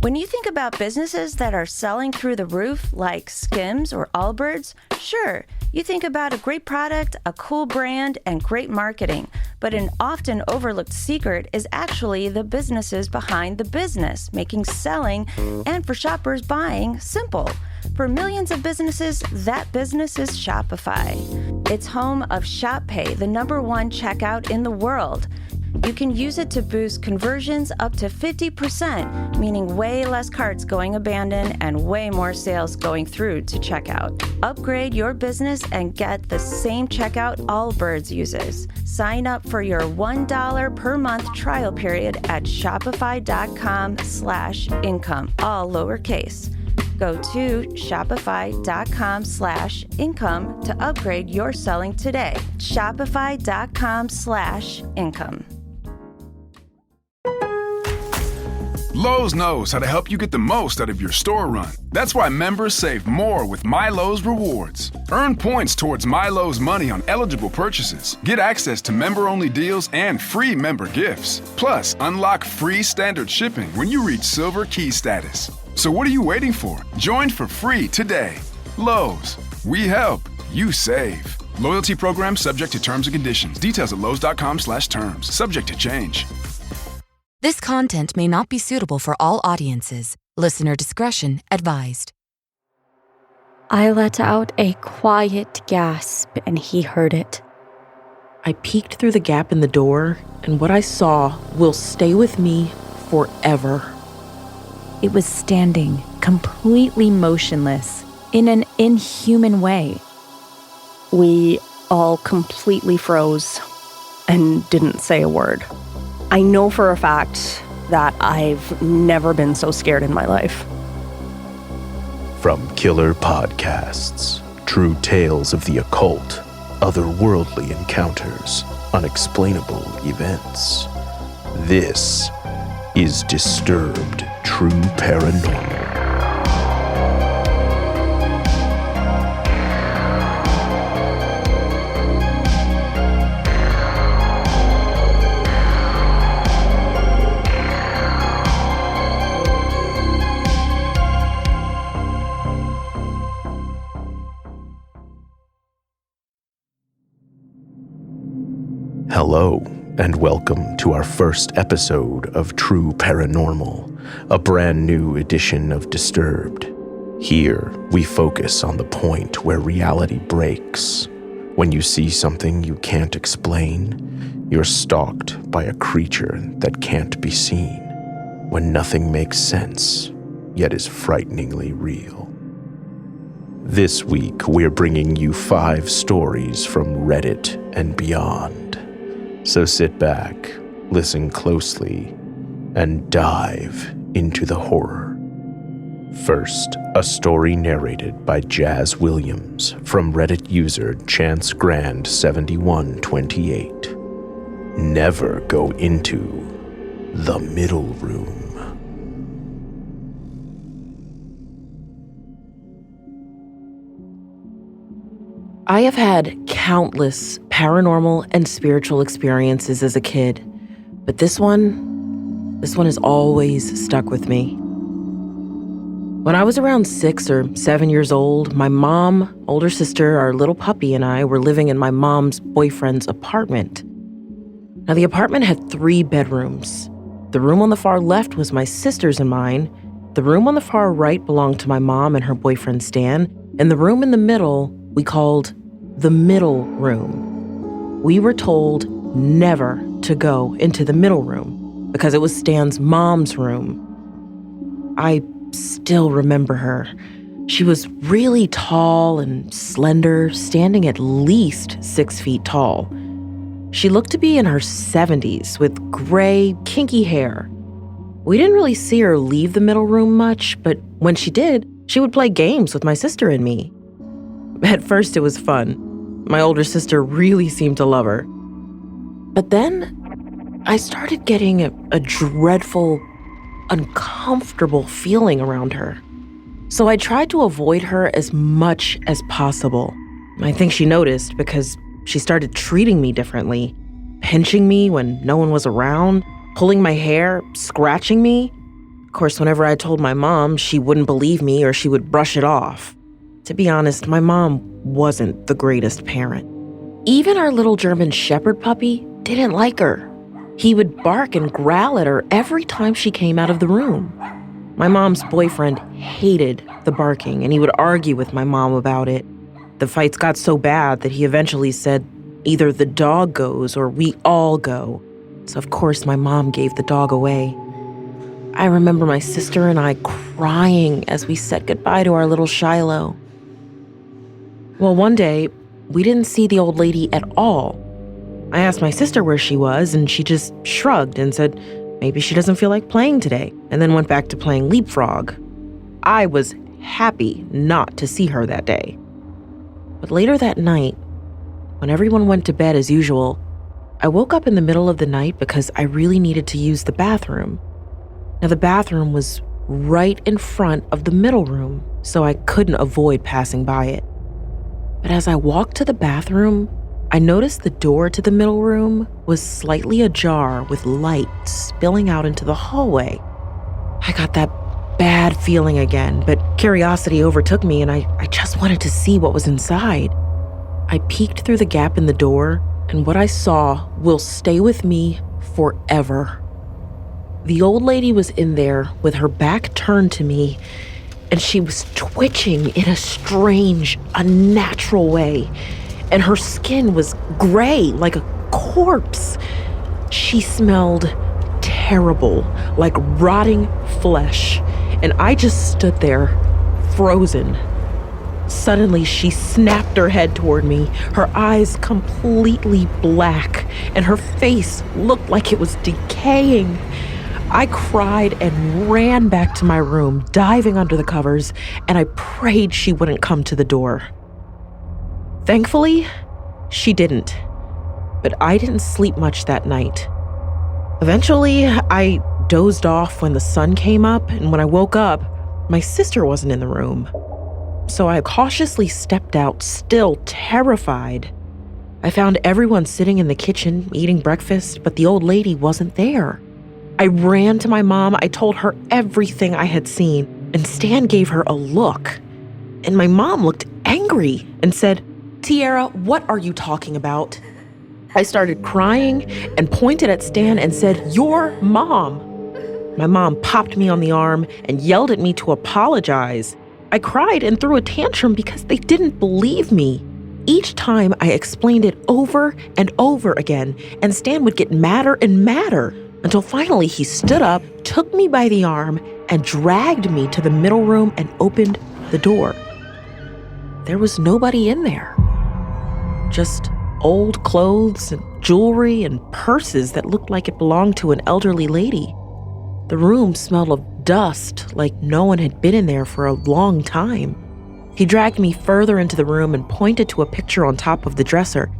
When you think about businesses that are selling through the roof, like Skims or Allbirds, sure, you think about a great product, a cool brand, and great marketing. But an often overlooked secret is actually the businesses behind the business, making selling and for shoppers buying simple. For millions of businesses, that business is Shopify. It's home of Shop Pay, the #1 checkout in the world. You can use it to boost conversions up to 50%, meaning way less carts going abandoned and way more sales going through to checkout. Upgrade your business and get the same checkout Allbirds uses. Sign up for your $1 per month trial period at shopify.com/income, all lowercase. Go to shopify.com/income to upgrade your selling today. Shopify.com/income. Lowe's knows how to help you get the most out of your store run. That's why members save more with My Lowe's Rewards. Earn points towards My Lowe's money on eligible purchases. Get access to member-only deals and free member gifts. Plus, unlock free standard shipping when you reach Silver Key status. So what are you waiting for? Join for free today. Lowe's. We help. You save. Loyalty program subject to terms and conditions. Details at lowes.com/terms. Subject to change. This content may not be suitable for all audiences. Listener discretion advised. I let out a quiet gasp, and he heard it. I peeked through the gap in the door, and what I saw will stay with me forever. It was standing, completely motionless, in an inhuman way. We all completely froze and didn't say a word. I know for a fact that I've never been so scared in my life. From killer podcasts, true tales of the occult, otherworldly encounters, unexplainable events. This is Disturbed True Paranormal. Hello, and welcome to our first episode of True Paranormal, a brand new edition of Disturbed. Here, we focus on the point where reality breaks. When you see something you can't explain, you're stalked by a creature that can't be seen. When nothing makes sense, yet is frighteningly real. This week, we're bringing you 5 stories from Reddit and beyond. So sit back, listen closely, and dive into the horror. First, a story narrated by Jhas Williams from Reddit user ChanceGrand7128. Never go into the middle room. I have had countless paranormal and spiritual experiences as a kid, but this one has always stuck with me. When I was around 6 or 7 years old, my mom, older sister, our little puppy, and I were living in my mom's boyfriend's apartment. Now, the apartment had 3 bedrooms. The room on the far left was my sister's and mine. The room on the far right belonged to my mom and her boyfriend Stan, and the room in the middle we called the middle room. We were told never to go into the middle room because it was Stan's mom's room. I still remember her. She was really tall and slender, standing at least 6 feet tall. She looked to be in her 70s with gray, kinky hair. We didn't really see her leave the middle room much, but when she did, she would play games with my sister and me. At first, it was fun. My older sister really seemed to love her. But then, I started getting a dreadful, uncomfortable feeling around her. So I tried to avoid her as much as possible. I think she noticed because she started treating me differently, pinching me when no one was around, pulling my hair, scratching me. Of course, whenever I told my mom, she wouldn't believe me or she would brush it off. To be honest, my mom wasn't the greatest parent. Even our little German Shepherd puppy didn't like her. He would bark and growl at her every time she came out of the room. My mom's boyfriend hated the barking, and he would argue with my mom about it. The fights got so bad that he eventually said, either the dog goes or we all go. So of course my mom gave the dog away. I remember my sister and I crying as we said goodbye to our little Shiloh. Well, one day, we didn't see the old lady at all. I asked my sister where she was, and she just shrugged and said, maybe she doesn't feel like playing today, and then went back to playing leapfrog. I was happy not to see her that day. But later that night, when everyone went to bed as usual, I woke up in the middle of the night because I really needed to use the bathroom. Now, the bathroom was right in front of the middle room, so I couldn't avoid passing by it. But as I walked to the bathroom, I noticed the door to the middle room was slightly ajar with light spilling out into the hallway. I got that bad feeling again, but curiosity overtook me and I just wanted to see what was inside. I peeked through the gap in the door, and what I saw will stay with me forever. The old lady was in there with her back turned to me, and she was twitching in a strange, unnatural way, and her skin was gray like a corpse. She smelled terrible, like rotting flesh, and I just stood there, frozen. Suddenly, she snapped her head toward me, her eyes completely black, and her face looked like it was decaying. I cried and ran back to my room, diving under the covers, and I prayed she wouldn't come to the door. Thankfully, she didn't, but I didn't sleep much that night. Eventually, I dozed off when the sun came up, and when I woke up, my sister wasn't in the room. So I cautiously stepped out, still terrified. I found everyone sitting in the kitchen eating breakfast, but the old lady wasn't there. I ran to my mom. I told her everything I had seen, and Stan gave her a look. And my mom looked angry and said, "Tiara, what are you talking about?" I started crying and pointed at Stan and said, "Your mom." My mom popped me on the arm and yelled at me to apologize. I cried and threw a tantrum because they didn't believe me. Each time I explained it over and over again, and Stan would get madder and madder until finally he stood up, took me by the arm, and dragged me to the middle room and opened the door. There was nobody in there. Just old clothes and jewelry and purses that looked like it belonged to an elderly lady. The room smelled of dust, like no one had been in there for a long time. He dragged me further into the room and pointed to a picture on top of the dresser.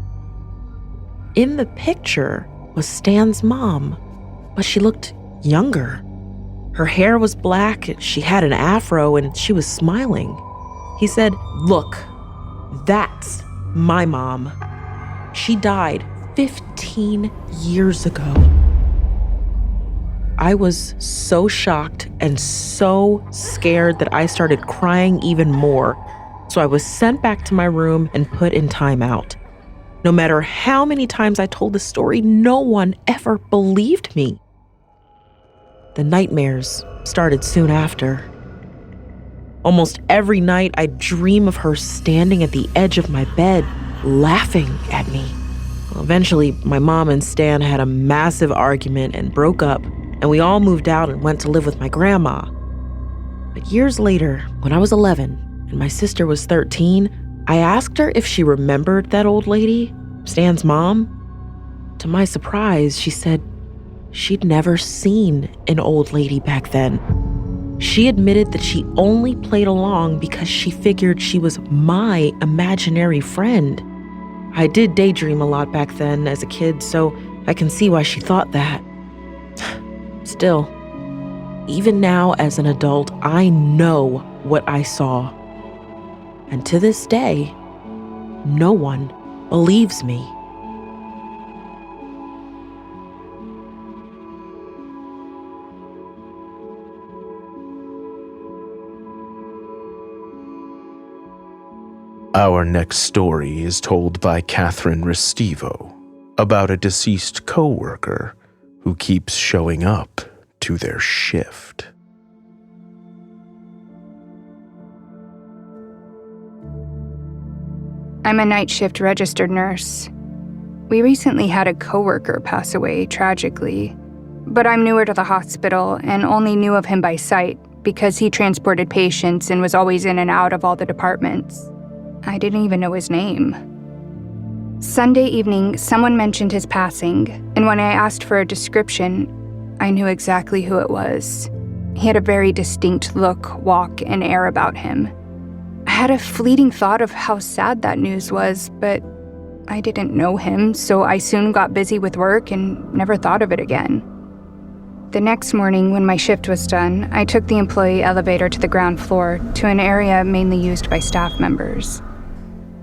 In the picture was Stan's mom, but she looked younger. Her hair was black, she had an afro, and she was smiling. He said, "Look, that's my mom. She died 15 years ago." I was so shocked and so scared that I started crying even more. So I was sent back to my room and put in timeout. No matter how many times I told the story, no one ever believed me. The nightmares started soon after. Almost every night, I'd dream of her standing at the edge of my bed, laughing at me. Well, eventually, my mom and Stan had a massive argument and broke up, and we all moved out and went to live with my grandma. But years later, when I was 11 and my sister was 13, I asked her if she remembered that old lady, Stan's mom. To my surprise, she said she'd never seen an old lady back then. She admitted that she only played along because she figured she was my imaginary friend. I did daydream a lot back then as a kid, so I can see why she thought that. Still, even now as an adult, I know what I saw. And to this day, no one believes me. Our next story is told by Catherine Restivo about a deceased coworker who keeps showing up to their shift. I'm a night shift registered nurse. We recently had a coworker pass away, tragically, but I'm newer to the hospital and only knew of him by sight because he transported patients and was always in and out of all the departments. I didn't even know his name. Sunday evening, someone mentioned his passing, and when I asked for a description, I knew exactly who it was. He had a very distinct look, walk, and air about him. I had a fleeting thought of how sad that news was, but I didn't know him, so I soon got busy with work and never thought of it again. The next morning, when my shift was done, I took the employee elevator to the ground floor to an area mainly used by staff members.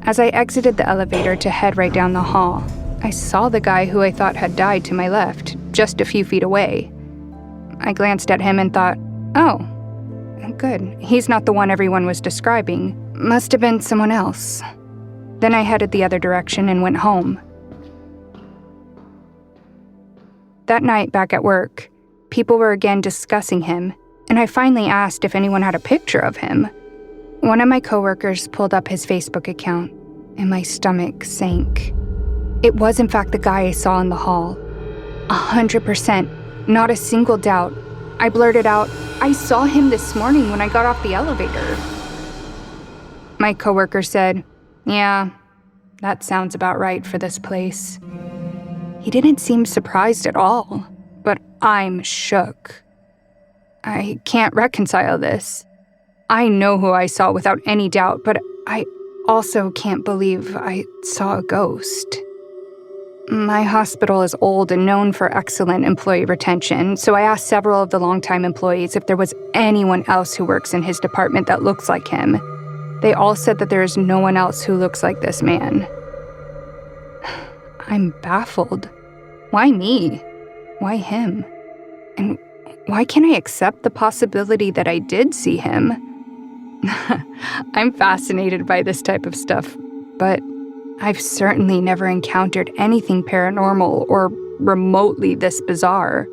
As I exited the elevator to head right down the hall, I saw the guy who I thought had died to my left, just a few feet away. I glanced at him and thought, oh, good, he's not the one everyone was describing. Must have been someone else. Then I headed the other direction and went home. That night, back at work, people were again discussing him, and I finally asked if anyone had a picture of him. One of my coworkers pulled up his Facebook account, and my stomach sank. It was in fact the guy I saw in the hall. 100%, not a single doubt. I blurted out, I saw him this morning when I got off the elevator. My coworker said, yeah, that sounds about right for this place. He didn't seem surprised at all, but I'm shook. I can't reconcile this. I know who I saw without any doubt, but I also can't believe I saw a ghost. My hospital is old and known for excellent employee retention, so I asked several of the longtime employees if there was anyone else who works in his department that looks like him. They all said that there is no one else who looks like this man. I'm baffled. Why me? Why him? And why can't I accept the possibility that I did see him? I'm fascinated by this type of stuff, but I've certainly never encountered anything paranormal or remotely this bizarre.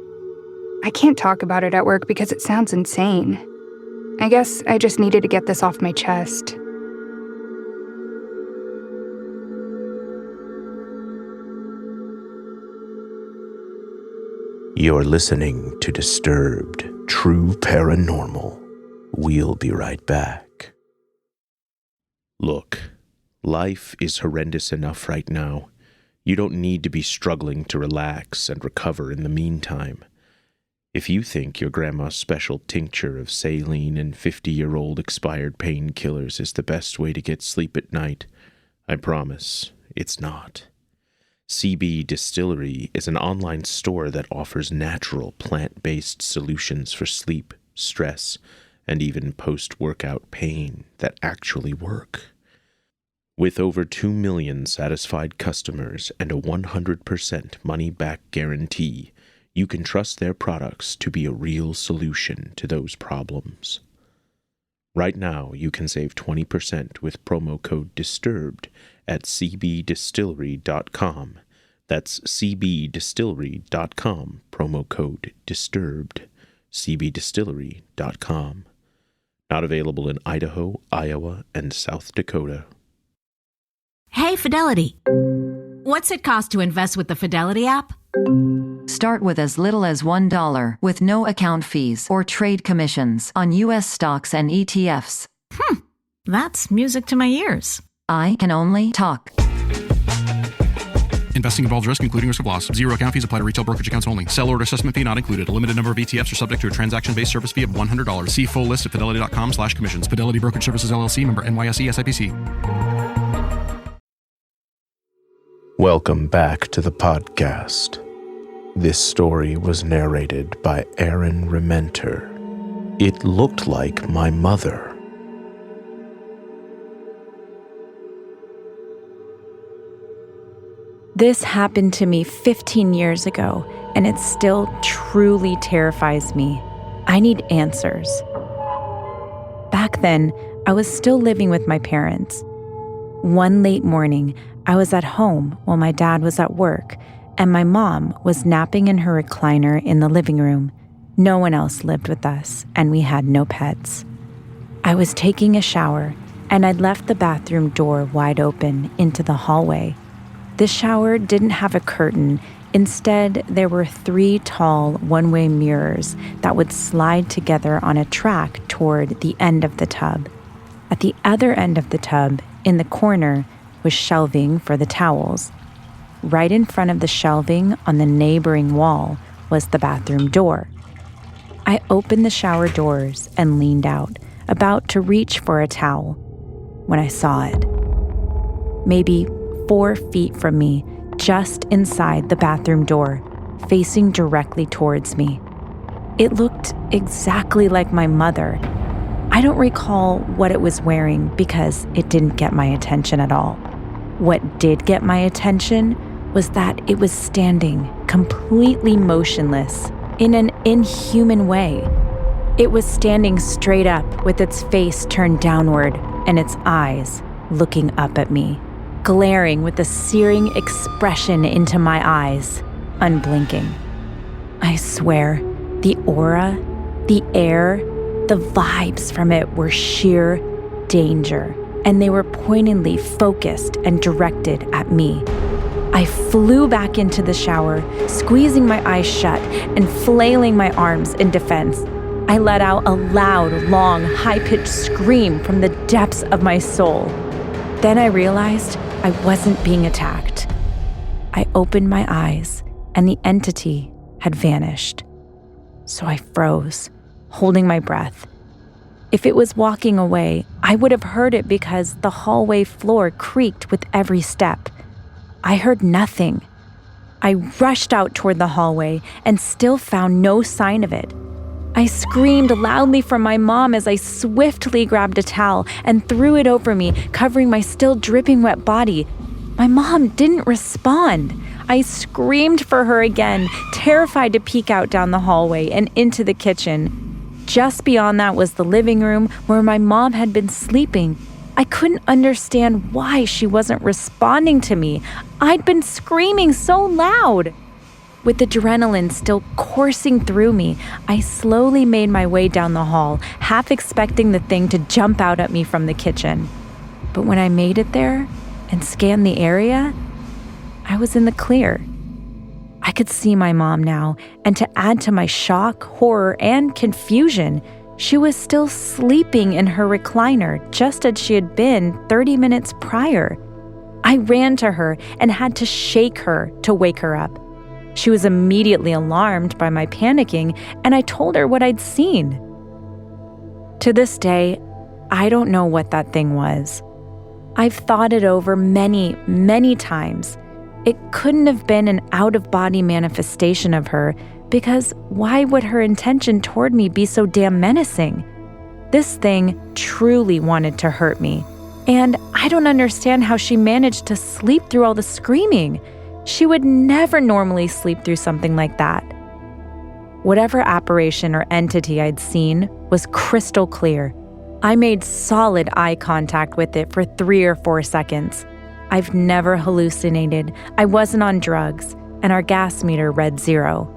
I can't talk about it at work because it sounds insane. I guess I just needed to get this off my chest. You're listening to Disturbed, True Paranormal. We'll be right back. Look, life is horrendous enough right now. You don't need to be struggling to relax and recover in the meantime. If you think your grandma's special tincture of saline and 50-year-old expired painkillers is the best way to get sleep at night, I promise it's not. CB Distillery is an online store that offers natural plant-based solutions for sleep, stress, and even post-workout pain that actually work. With over 2 million satisfied customers and a 100% money-back guarantee, you can trust their products to be a real solution to those problems. Right now, you can save 20% with promo code DISTURBED at cbdistillery.com. That's cbdistillery.com, promo code DISTURBED, cbdistillery.com. Not available in Idaho, Iowa, and South Dakota. Hey, Fidelity. What's it cost to invest with the Fidelity app? Start with as little as $1 with no account fees or trade commissions on U.S. stocks and ETFs. That's music to my ears. I can only talk. Investing involves risk, including risk of loss. Zero account fees apply to retail brokerage accounts only. Sell order assessment fee not included. A limited number of ETFs are subject to a transaction-based service fee of $100. See full list at fidelity.com/commissions. Fidelity Brokerage Services, LLC, member NYSE, SIPC. Welcome back to the podcast. This story was narrated by Erin Rementer. It looked like my mother. This happened to me 15 years ago, and it still truly terrifies me. I need answers. Back then, I was still living with my parents. One late morning, I was at home while my dad was at work, and my mom was napping in her recliner in the living room. No one else lived with us, and we had no pets. I was taking a shower, and I'd left the bathroom door wide open into the hallway. The shower didn't have a curtain. Instead, there were 3 tall one-way mirrors that would slide together on a track toward the end of the tub. At the other end of the tub, in the corner, was shelving for the towels. Right in front of the shelving on the neighboring wall was the bathroom door. I opened the shower doors and leaned out, about to reach for a towel, when I saw it. Maybe 4 feet from me, just inside the bathroom door, facing directly towards me. It looked exactly like my mother. I don't recall what it was wearing because it didn't get my attention at all. What did get my attention was that it was standing completely motionless in an inhuman way. It was standing straight up with its face turned downward and its eyes looking up at me, glaring with a searing expression into my eyes, unblinking. I swear, the aura, the air, the vibes from it were sheer danger, and they were pointedly focused and directed at me. I flew back into the shower, squeezing my eyes shut and flailing my arms in defense. I let out a loud, long, high-pitched scream from the depths of my soul. Then I realized I wasn't being attacked. I opened my eyes, and the entity had vanished. So I froze, holding my breath. If it was walking away, I would have heard it because the hallway floor creaked with every step. I heard nothing. I rushed out toward the hallway and still found no sign of it. I screamed loudly for my mom as I swiftly grabbed a towel and threw it over me, covering my still dripping wet body. My mom didn't respond. I screamed for her again, terrified to peek out down the hallway and into the kitchen. Just beyond that was the living room where my mom had been sleeping. I couldn't understand why she wasn't responding to me. I'd been screaming so loud. With adrenaline still coursing through me, I slowly made my way down the hall, half expecting the thing to jump out at me from the kitchen. But when I made it there and scanned the area, I was in the clear. I could see my mom now, and to add to my shock, horror, and confusion, she was still sleeping in her recliner just as she had been 30 minutes prior. I ran to her and had to shake her to wake her up. She was immediately alarmed by my panicking, and I told her what I'd seen. To this day, I don't know what that thing was. I've thought it over many, many times. It couldn't have been an out-of-body manifestation of her, because why would her intention toward me be so damn menacing? This thing truly wanted to hurt me, and I don't understand how she managed to sleep through all the screaming. She would never normally sleep through something like that. Whatever apparition or entity I'd seen was crystal clear. I made solid eye contact with it for 3 or 4 seconds. I've never hallucinated, I wasn't on drugs, and our gas meter read 0.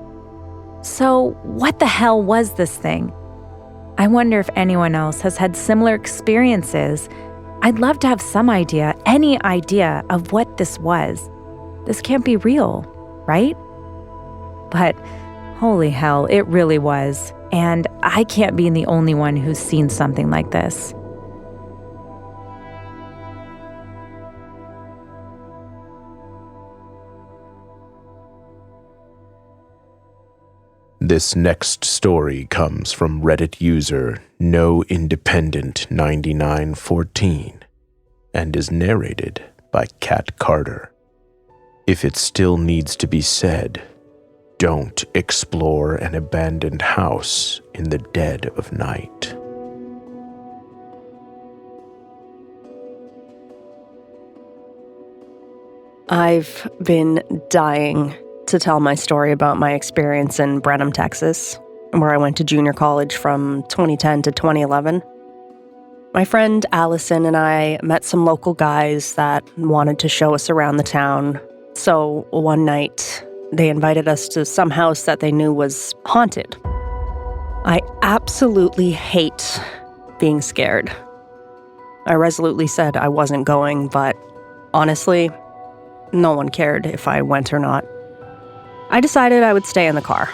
So what the hell was this thing? I wonder if anyone else has had similar experiences. I'd love to have some idea, any idea of what this was. This can't be real, right? But holy hell, it really was. And I can't be the only one who's seen something like this. This next story comes from Reddit user NoIndependent9914 and is narrated by Kat Carter. If it still needs to be said, don't explore an abandoned house in the dead of night. I've been dying to tell my story about my experience in Brenham, Texas, where I went to junior college from 2010 to 2011. My friend Allison and I met some local guys that wanted to show us around the town. So one night, they invited us to some house that they knew was haunted. I absolutely hate being scared. I resolutely said I wasn't going, but honestly, no one cared if I went or not. I decided I would stay in the car.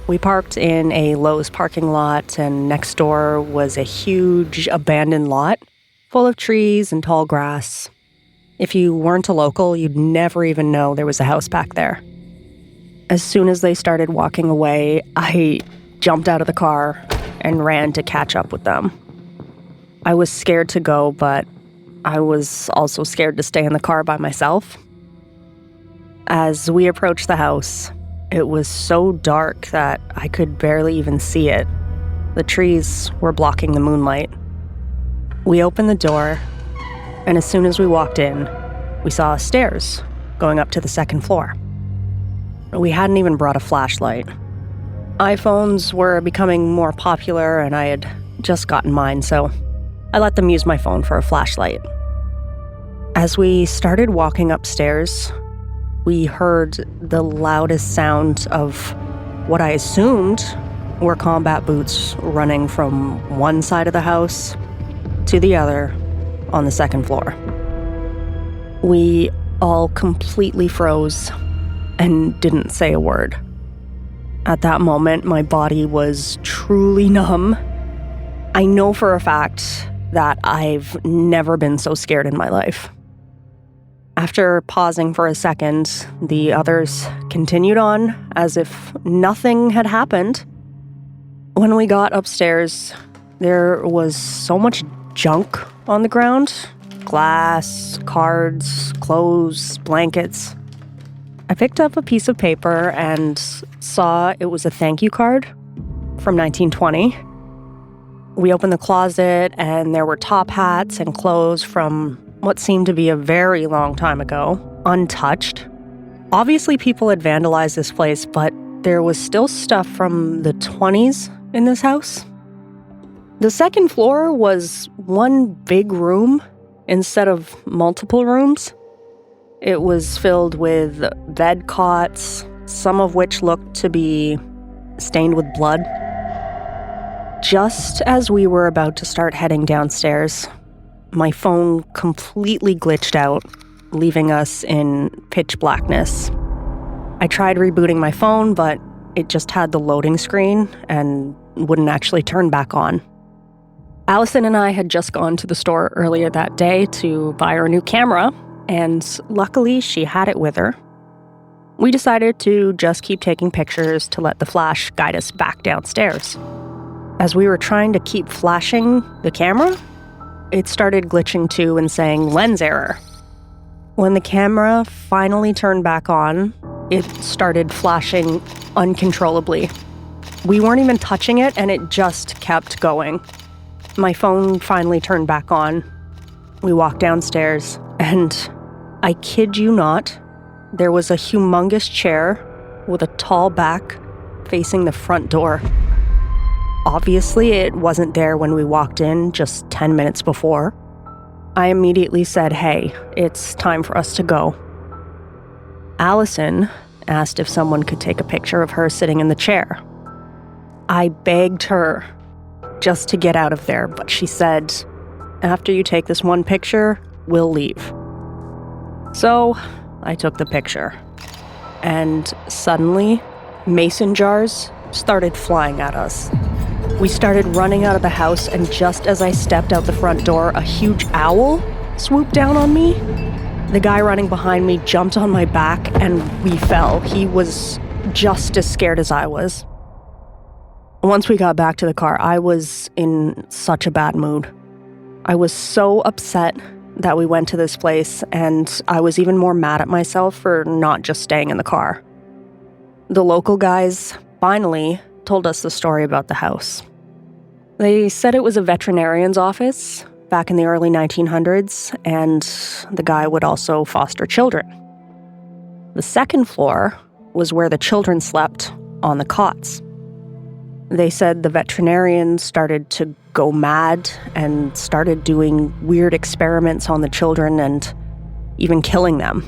We parked in a Lowe's parking lot, and next door was a huge abandoned lot full of trees and tall grass. If you weren't a local, you'd never even know there was a house back there. As soon as they started walking away, I jumped out of the car and ran to catch up with them. I was scared to go, but I was also scared to stay in the car by myself. As we approached the house, it was so dark that I could barely even see it. The trees were blocking the moonlight. We opened the door, and as soon as we walked in, we saw stairs going up to the second floor. We hadn't even brought a flashlight. iPhones were becoming more popular, and I had just gotten mine, so I let them use my phone for a flashlight. As we started walking upstairs, we heard the loudest sound of what I assumed were combat boots running from one side of the house to the other on the second floor. We all completely froze and didn't say a word. At that moment, my body was truly numb. I know for a fact that I've never been so scared in my life. After pausing for a second, the others continued on as if nothing had happened. When we got upstairs, there was so much junk on the ground. Glass, cards, clothes, blankets. I picked up a piece of paper and saw it was a thank you card from 1920. We opened the closet and there were top hats and clothes from what seemed to be a very long time ago, untouched. Obviously, people had vandalized this place, but there was still stuff from the 20s in this house. The second floor was one big room instead of multiple rooms. It was filled with bed cots, some of which looked to be stained with blood. Just as we were about to start heading downstairs, my phone completely glitched out, leaving us in pitch blackness. I tried rebooting my phone, but it just had the loading screen and wouldn't actually turn back on. Allison and I had just gone to the store earlier that day to buy her a new camera, and luckily she had it with her. We decided to just keep taking pictures to let the flash guide us back downstairs. As we were trying to keep flashing the camera, it started glitching too and saying lens error. When the camera finally turned back on, it started flashing uncontrollably. We weren't even touching it and it just kept going. My phone finally turned back on. We walked downstairs and, I kid you not, there was a humongous chair with a tall back facing the front door. Obviously, it wasn't there when we walked in just 10 minutes before. I immediately said, "Hey, it's time for us to go." Allison asked if someone could take a picture of her sitting in the chair. I begged her just to get out of there, but she said, "After you take this one picture, we'll leave." So I took the picture, and suddenly, mason jars started flying at us. We started running out of the house, and just as I stepped out the front door, a huge owl swooped down on me. The guy running behind me jumped on my back, and we fell. He was just as scared as I was. Once we got back to the car, I was in such a bad mood. I was so upset that we went to this place, and I was even more mad at myself for not just staying in the car. The local guys finally told us the story about the house. They said it was a veterinarian's office back in the early 1900s, and the guy would also foster children. The second floor was where the children slept on the cots. They said the veterinarian started to go mad and started doing weird experiments on the children and even killing them.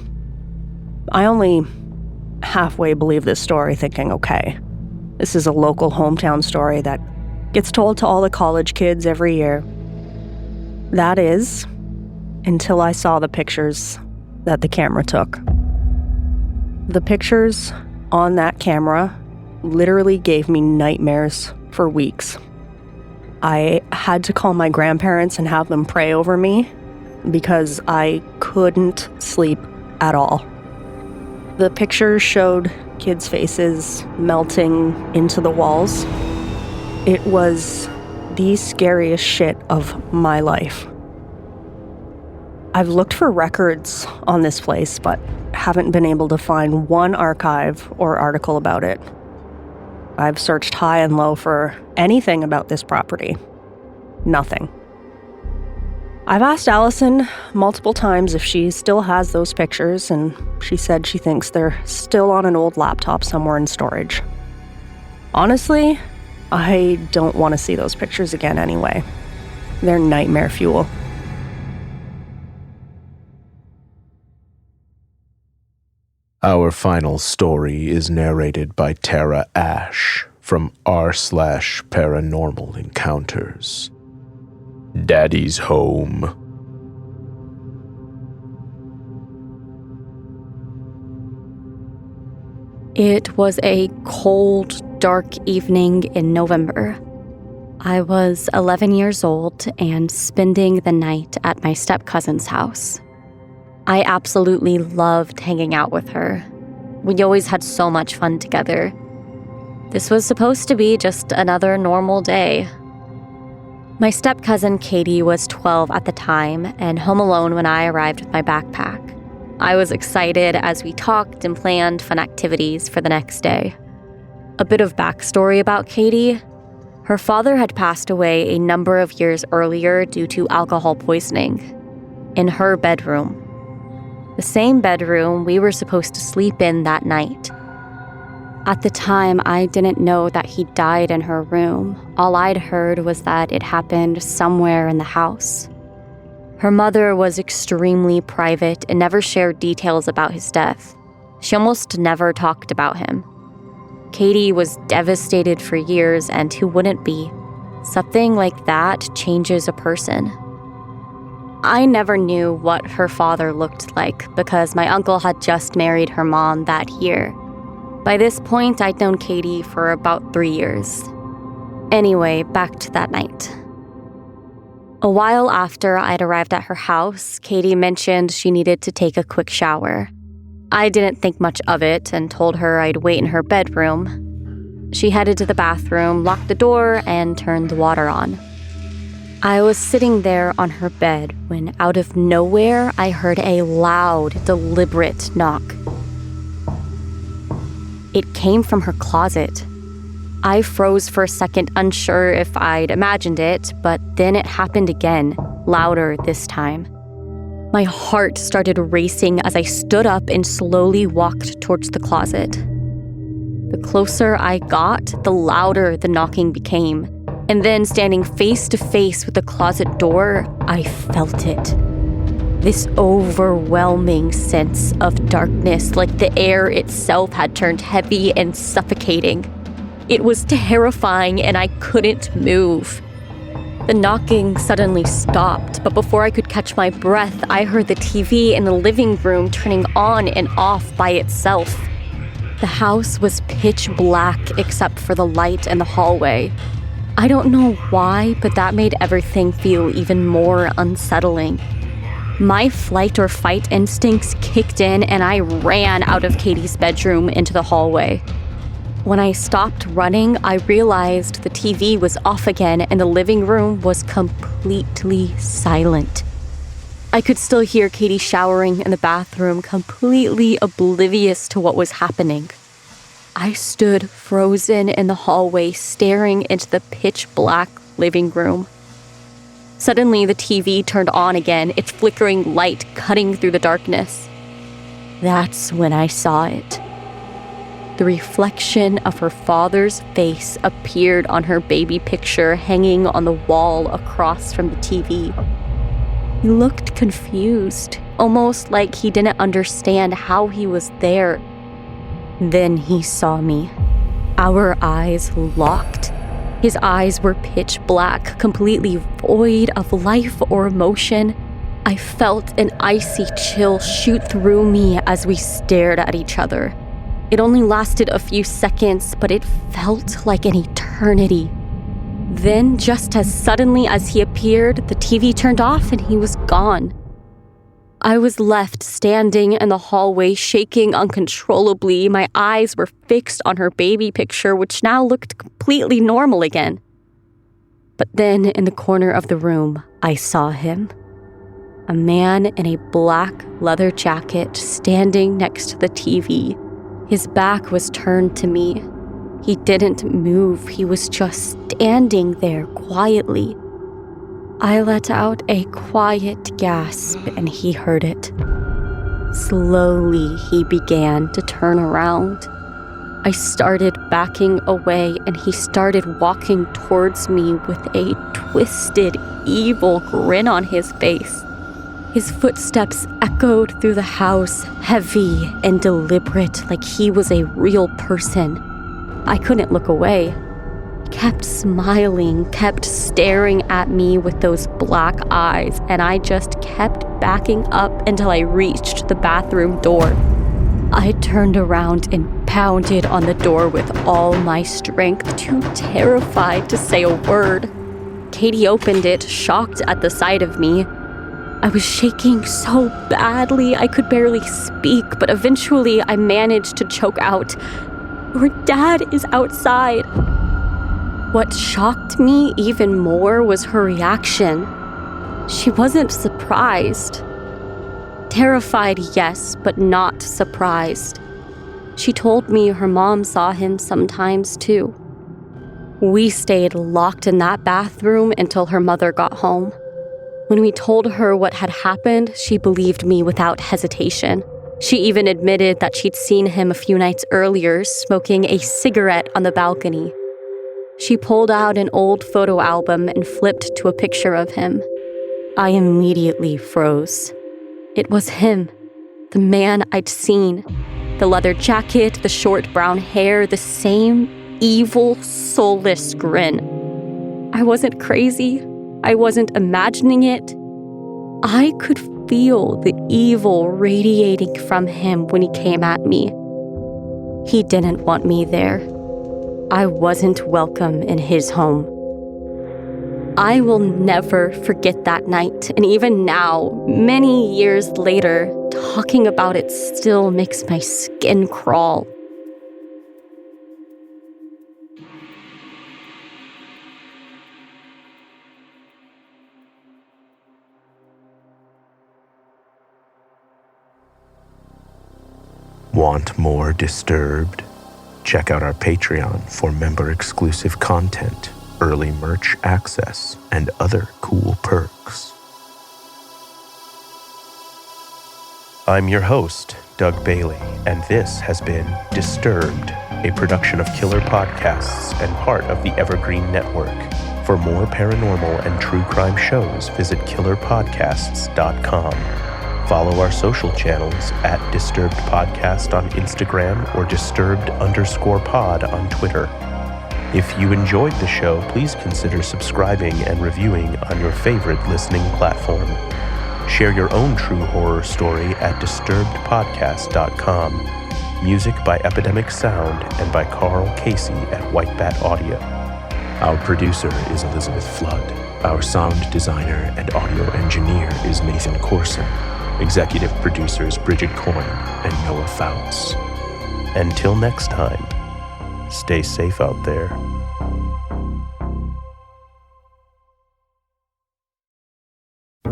I only halfway believe this story, thinking, okay, this is a local hometown story that gets told to all the college kids every year. That is, until I saw the pictures that the camera took. The pictures on that camera literally gave me nightmares for weeks. I had to call my grandparents and have them pray over me because I couldn't sleep at all. The pictures showed kids' faces melting into the walls. It was the scariest shit of my life. I've looked for records on this place, but haven't been able to find one archive or article about it. I've searched high and low for anything about this property. Nothing. I've asked Allison multiple times if she still has those pictures, and she said she thinks they're still on an old laptop somewhere in storage. Honestly, I don't want to see those pictures again anyway. They're nightmare fuel. Our final story is narrated by Terra Ashe from r/Paranormal Encounters. Daddy's Home. It was a cold, dark evening in November. I was 11 years old and spending the night at my step-cousin's house. I absolutely loved hanging out with her. We always had so much fun together. This was supposed to be just another normal day. My step-cousin Katie was 12 at the time and home alone when I arrived with my backpack. I was excited as we talked and planned fun activities for the next day. A bit of backstory about Katie. Her father had passed away a number of years earlier due to alcohol poisoning. In her bedroom. The same bedroom we were supposed to sleep in that night. At the time, I didn't know that he died in her room. All I'd heard was that it happened somewhere in the house. Her mother was extremely private and never shared details about his death. She almost never talked about him. Katie was devastated for years, and who wouldn't be? Something like that changes a person. I never knew what her father looked like because my uncle had just married her mom that year. By this point, I'd known Katie for about 3 years. Anyway, back to that night. A while after I'd arrived at her house, Katie mentioned she needed to take a quick shower. I didn't think much of it and told her I'd wait in her bedroom. She headed to the bathroom, locked the door, and turned the water on. I was sitting there on her bed when out of nowhere I heard a loud, deliberate knock. It came from her closet. I froze for a second, unsure if I'd imagined it, but then it happened again, louder this time. My heart started racing as I stood up and slowly walked towards the closet. The closer I got, the louder the knocking became. And then standing face to face with the closet door, I felt it. This overwhelming sense of darkness, like the air itself had turned heavy and suffocating. It was terrifying and I couldn't move. The knocking suddenly stopped, but before I could catch my breath, I heard the TV in the living room turning on and off by itself. The house was pitch black except for the light in the hallway. I don't know why, but that made everything feel even more unsettling. My flight or fight instincts kicked in and I ran out of Katie's bedroom into the hallway. When I stopped running, I realized the TV was off again and the living room was completely silent. I could still hear Katie showering in the bathroom, completely oblivious to what was happening. I stood frozen in the hallway, staring into the pitch-black living room. Suddenly, the TV turned on again, its flickering light cutting through the darkness. That's when I saw it. The reflection of her father's face appeared on her baby picture hanging on the wall across from the TV. He looked confused, almost like he didn't understand how he was there. Then he saw me. Our eyes locked. His eyes were pitch black, completely void of life or emotion. I felt an icy chill shoot through me as we stared at each other. It only lasted a few seconds, but it felt like an eternity. Then, just as suddenly as he appeared, the TV turned off and he was gone. I was left standing in the hallway, shaking uncontrollably. My eyes were fixed on her baby picture, which now looked completely normal again. But then, in the corner of the room, I saw him. A man in a black leather jacket standing next to the TV. His back was turned to me. He didn't move. He was just standing there quietly. I let out a quiet gasp and he heard it. Slowly, he began to turn around. I started backing away and he started walking towards me with a twisted, evil grin on his face. His footsteps echoed through the house, heavy and deliberate, like he was a real person. I couldn't look away. He kept smiling, kept staring at me with those black eyes, and I just kept backing up until I reached the bathroom door. I turned around and pounded on the door with all my strength, too terrified to say a word. Katie opened it, shocked at the sight of me. I was shaking so badly I could barely speak, but eventually I managed to choke out, "Your dad is outside." What shocked me even more was her reaction. She wasn't surprised. Terrified, yes, but not surprised. She told me her mom saw him sometimes too. We stayed locked in that bathroom until her mother got home. When we told her what had happened, she believed me without hesitation. She even admitted that she'd seen him a few nights earlier smoking a cigarette on the balcony. She pulled out an old photo album and flipped to a picture of him. I immediately froze. It was him, the man I'd seen. The leather jacket, the short brown hair, the same evil, soulless grin. I wasn't crazy. I wasn't imagining it. I could feel the evil radiating from him when he came at me. He didn't want me there. I wasn't welcome in his home. I will never forget that night, and even now, many years later, talking about it still makes my skin crawl. Want more Disturbed? Check out our Patreon for member-exclusive content, early merch access, and other cool perks. I'm your host, Doug Bailey, and this has been Disturbed, a production of Killer Podcasts and part of the Evergreen Network. For more paranormal and true crime shows, visit killerpodcasts.com. Follow our social channels at Disturbed Podcast on Instagram or Disturbed_pod on Twitter. If you enjoyed the show, please consider subscribing and reviewing on your favorite listening platform. Share your own true horror story at disturbedpodcast.com. Music by Epidemic Sound and by Carl Casey at White Bat Audio. Our producer is Elizabeth Flood. Our sound designer and audio engineer is Nathan Corson. Executive producers Bridget Coyne and Noah Fouts. Until next time, stay safe out there.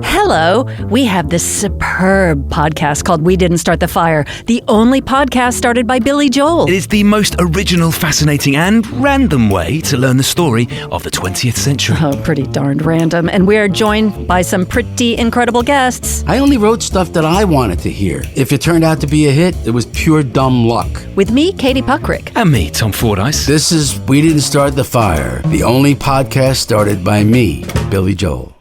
Hello. We have this superb podcast called We Didn't Start the Fire, the only podcast started by Billy Joel. It is the most original, fascinating, and random way to learn the story of the 20th century. Oh, pretty darned random. And we are joined by some pretty incredible guests. I only wrote stuff that I wanted to hear. If it turned out to be a hit, it was pure dumb luck. With me, Katie Puckrick. And me, Tom Fordyce. This is We Didn't Start the Fire, the only podcast started by me, Billy Joel.